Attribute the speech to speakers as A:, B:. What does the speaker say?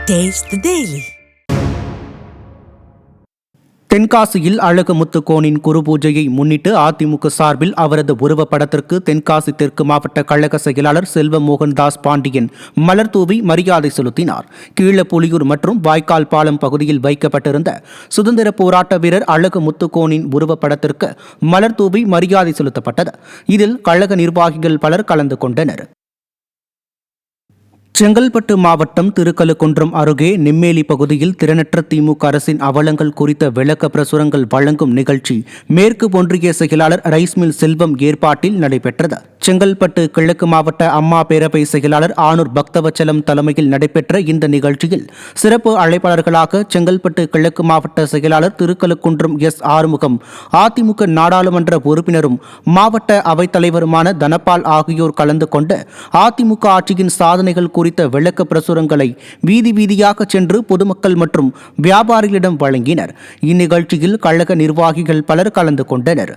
A: Taste the Daily.
B: தென்காசியில் அழகு முத்துக்கோனின் குரு பூஜையை முன்னிட்டு அதிமுக சார்பில் அவரது உருவப்படத்திற்கு தென்காசி தெற்கு மாவட்ட கழக செயலாளர் செல்வ மோகன்தாஸ் பாண்டியன் மலர் தூவி மரியாதை செலுத்தினார். கீழப்புலியூர் மற்றும் வாய்க்கால் பாலம் பகுதியில் வைக்கப்பட்டிருந்த சுதந்திர போராட்ட வீரர் அழகு முத்துக்கோனின் உருவப்படத்திற்கு மலர் தூவி மரியாதை செலுத்தப்பட்டது. இதில் கழக நிர்வாகிகள் பலர் கலந்து கொண்டனர். செங்கல்பட்டு மாவட்டம் திருக்கழுக்குன்றம் அருகே நெம்மேலி பகுதியில் திறனற்ற திமுக அரசின் அவலங்கள் குறித்த விளக்க பிரசுரங்கள் வழங்கும் நிகழ்ச்சி மேற்கு ஒன்றிய செயலாளர் ரைஸ்மில் செல்வம் ஏற்பாட்டில் நடைபெற்றது. செங்கல்பட்டு கிழக்கு மாவட்ட அம்மா பேரவை செயலாளர் ஆனூர் பக்தவச்சலம் தலைமையில் நடைபெற்ற இந்த நிகழ்ச்சியில் சிறப்பு அழைப்பாளர்களாக செங்கல்பட்டு கிழக்கு மாவட்ட செயலாளர் திருக்கழுக்குன்றம் எஸ் ஆறுமுகம், அதிமுக நாடாளுமன்ற உறுப்பினரும் மாவட்ட அவைத்தலைவருமான தனபால் ஆகியோர் கலந்து கொண்டு அதிமுக ஆட்சியின் சாதனைகள் குறித்த விளக்க பிரசுரங்களை வீதி வீதியாக சென்று பொதுமக்கள் மற்றும் வியாபாரிகளிடம் வழங்கினர். இந்நிகழ்ச்சியில் கழக நிர்வாகிகள் பலர் கலந்து கொண்டனர்.